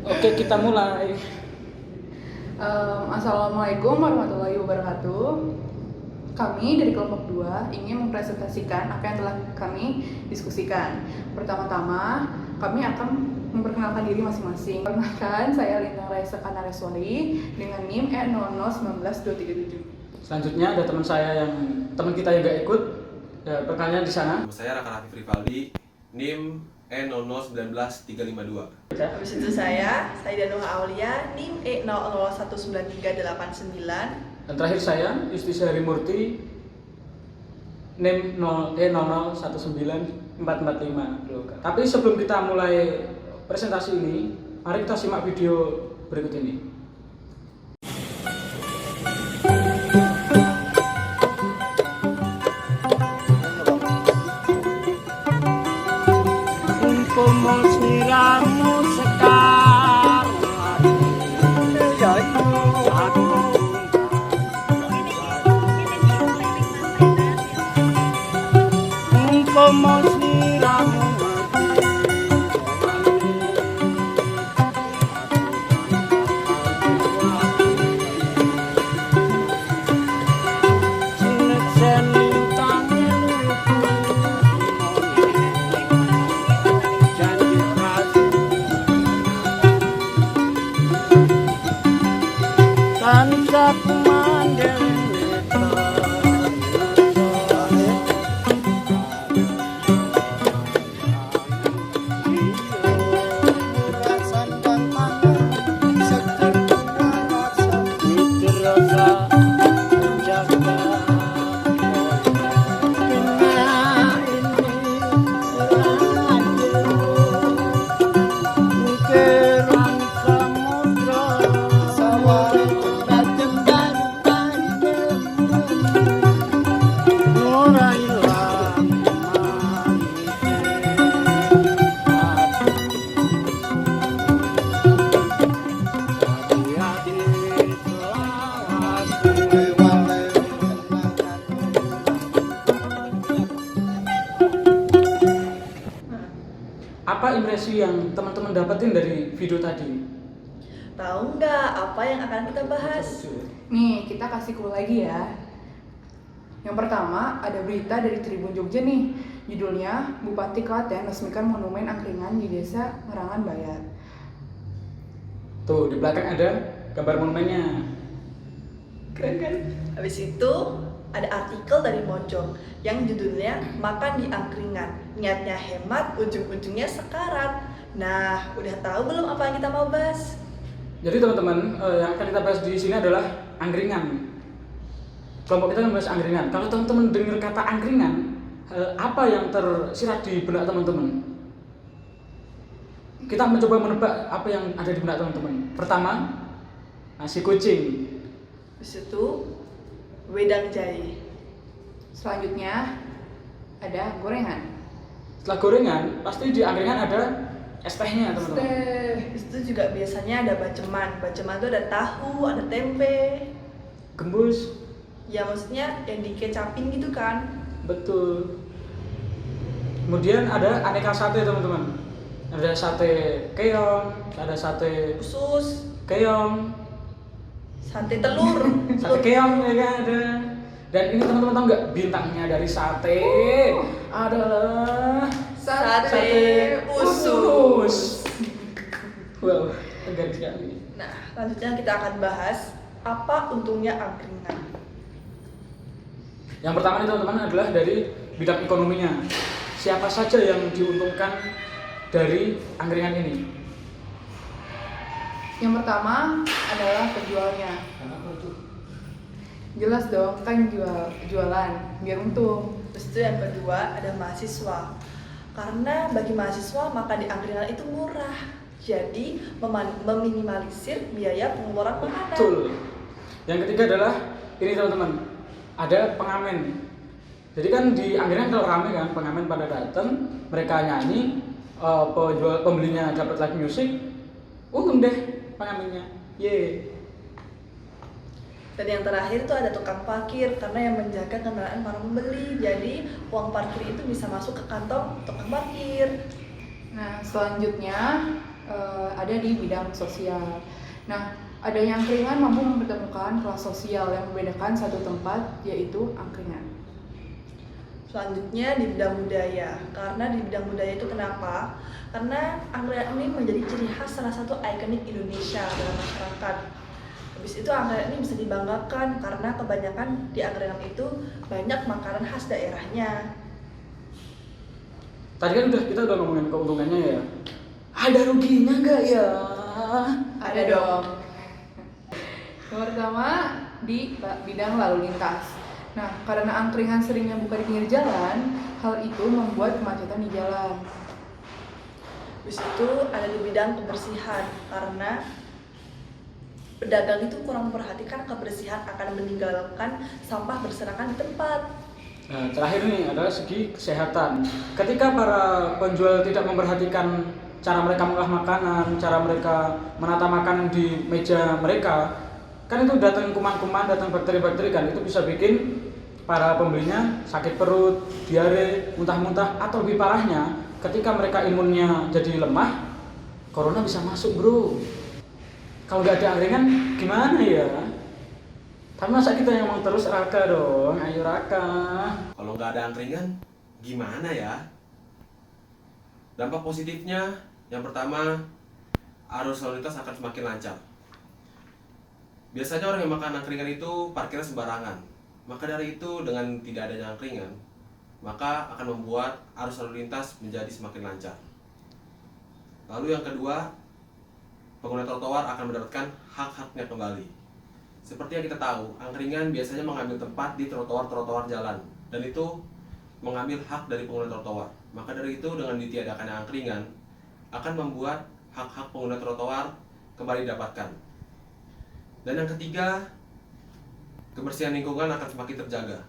Oke, kita mulai. Assalamualaikum warahmatullahi wabarakatuh. Kami dari kelompok 2 ingin mempresentasikan apa yang telah kami diskusikan. Pertama-tama, kami akan memperkenalkan diri masing-masing. Perkenalkan, saya Lintang Raisa Kanareswari dengan NIM E0019237. Selanjutnya ada teman kita yang gak ikut. Ya, perkenalnya di sana. Saya Raka Rafif Rivaldi, NIM E0019352. Habis itu saya Danuha Aulia, NIM E00193899. Dan terakhir saya, Justisia Harimurti, NIM E0019445. Tapi sebelum kita mulai presentasi ini, mari kita simak video berikut ini. Kumpul siramu sekarang kumpul siramu Apa impresi yang teman-teman dapetin dari video tadi? Tahu nggak apa yang akan kita bahas? Nih, kita kasih clue lagi ya. Yang pertama, ada berita dari Tribun Jogja nih. Judulnya, Bupati Klaten resmikan monumen angkringan di Desa Merangan Bayat. Tuh, di belakang ada gambar monumennya. Keren kan? Habis itu ada artikel dari Mojok yang judulnya Makan di Angkringan. Niatnya hemat, ujung-ujungnya sekarat. Nah, udah tahu belum apa yang kita mau bahas? Jadi teman-teman, yang akan kita bahas di sini adalah angkringan. Kelompok kita membahas angkringan. Kalau teman-teman dengar kata angkringan, apa yang tersirat di benak teman-teman? Kita mencoba menebak apa yang ada di benak teman-teman. Pertama, nasi kucing. Habis itu wedang jahe. Selanjutnya, ada gorengan. Setelah gorengan, pasti di angkringan ada es tehnya teman-teman. Habis itu juga biasanya ada baceman. Baceman itu ada tahu, ada tempe. Gembus. Ya maksudnya yang dikecapin gitu kan. Betul. Kemudian ada aneka sate teman-teman. Ada sate keong, ada sate Usus, keong, sate telur. sate keong ya kan ada. Dan ini teman-teman tahu nggak bintangnya dari sate adalah Sate usus. Wow, tegar sekali. Nah, selanjutnya kita akan bahas apa untungnya angkringan. Yang pertama nih teman-teman adalah dari bidang ekonominya. Siapa saja yang diuntungkan dari angkringan ini? Yang pertama adalah penjualnya. Jelas dong, kan jualan biar untung. Terus itu yang kedua ada mahasiswa. Karena bagi mahasiswa makan di angkringan itu murah. Jadi meminimalisir biaya pengeluaran makanan. Betul. Yang ketiga adalah ini teman-teman, ada pengamen. Jadi kan di angkringan kalau rame kan, pengamen pada datang, mereka nyanyi, pembelinya dapat live music, untung deh pengamennya. Ye. Dan yang terakhir itu ada tukang parkir karena yang menjaga kendaraan para pembeli. Jadi uang parkir itu bisa masuk ke kantong tukang parkir. Nah, selanjutnya ada di bidang sosial. Nah, adanya angkringan mampu mempertemukan kelas sosial yang membedakan satu tempat, yaitu angkringan. Selanjutnya di bidang budaya. Karena di bidang budaya itu kenapa? Karena angkringan ini menjadi ciri khas salah satu ikonik Indonesia dalam masyarakat. Habis itu angkringan ini bisa dibanggakan karena kebanyakan di angkringan itu banyak makanan khas daerahnya. Tadi kan kita udah ngomongin keuntungannya ya. Ada ruginya nggak ya? Ada dong. Yang pertama di bidang lalu lintas. Nah, karena angkringan seringnya buka di pinggir jalan, hal itu membuat kemacetan di jalan. Habis itu ada di bidang kebersihan karena pedagang itu kurang memperhatikan kebersihan akan meninggalkan sampah berserakan di tempat. Nah, terakhir nih adalah segi kesehatan. Ketika para penjual tidak memperhatikan cara mereka mengolah makanan, cara mereka menata makanan di meja mereka, kan itu datang kuman-kuman, datang bakteri-bakteri kan, itu bisa bikin para pembelinya sakit perut, diare, muntah-muntah, atau lebih parahnya ketika mereka imunnya jadi lemah, corona bisa masuk bro. Kalau nggak ada angkringan gimana ya? Tapi masa kita yang ngomong terus Raka dong, ayo Raka. Kalau nggak ada angkringan, gimana ya? Dampak positifnya, yang pertama, arus lalu lintas akan semakin lancar. Biasanya orang yang makan angkringan itu parkirnya sembarangan. Maka dari itu, dengan tidak adanya angkringan, maka akan membuat arus lalu lintas menjadi semakin lancar. Lalu yang kedua, pengguna trotoar akan mendapatkan hak-haknya kembali. Seperti yang kita tahu, angkringan biasanya mengambil tempat di trotoar-trotoar jalan, dan itu mengambil hak dari pengguna trotoar. Maka dari itu, dengan ditiadakannya angkringan, akan membuat hak-hak pengguna trotoar kembali didapatkan. Dan yang ketiga, kebersihan lingkungan akan semakin terjaga.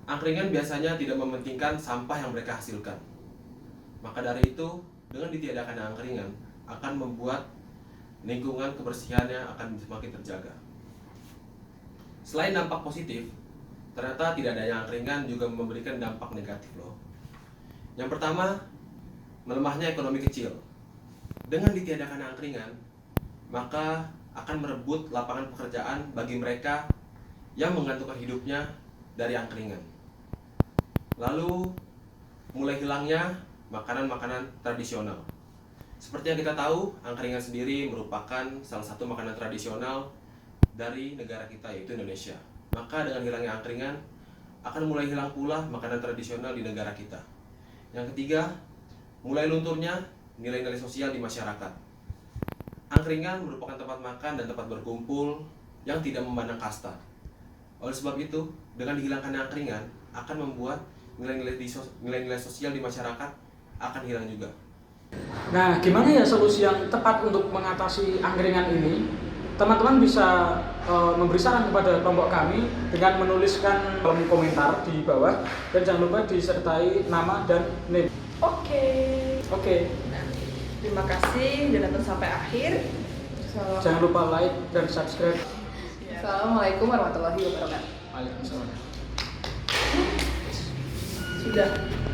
Angkringan biasanya tidak mementingkan sampah yang mereka hasilkan. Maka dari itu, dengan ditiadakannya angkringan, akan membuat lingkungan kebersihannya akan semakin terjaga. Selain dampak positif, ternyata tidak adanya angkringan juga memberikan dampak negatif loh. Yang pertama, melemahnya ekonomi kecil. Dengan ditiadakan angkringan, maka akan merebut lapangan pekerjaan bagi mereka yang menggantungkan hidupnya dari angkringan. Lalu, mulai hilangnya makanan-makanan tradisional. Seperti yang kita tahu, angkringan sendiri merupakan salah satu makanan tradisional dari negara kita, yaitu Indonesia. Maka dengan hilangnya angkringan, akan mulai hilang pula makanan tradisional di negara kita. Yang ketiga, mulai lunturnya nilai-nilai sosial di masyarakat. Angkringan merupakan tempat makan dan tempat berkumpul yang tidak memandang kasta. Oleh sebab itu, dengan dihilangkannya angkringan, akan membuat nilai-nilai sosial di masyarakat akan hilang juga. Nah, gimana ya solusi yang tepat untuk mengatasi angkringan ini? Teman-teman bisa memberi saran kepada kelompok kami dengan menuliskan kolom komentar di bawah, dan jangan lupa disertai nama dan name. Oke. Terima kasih sudah nonton sampai akhir. Jangan lupa like dan subscribe. Assalamualaikum warahmatullahi wabarakatuh. Waalaikumsalam. Sudah.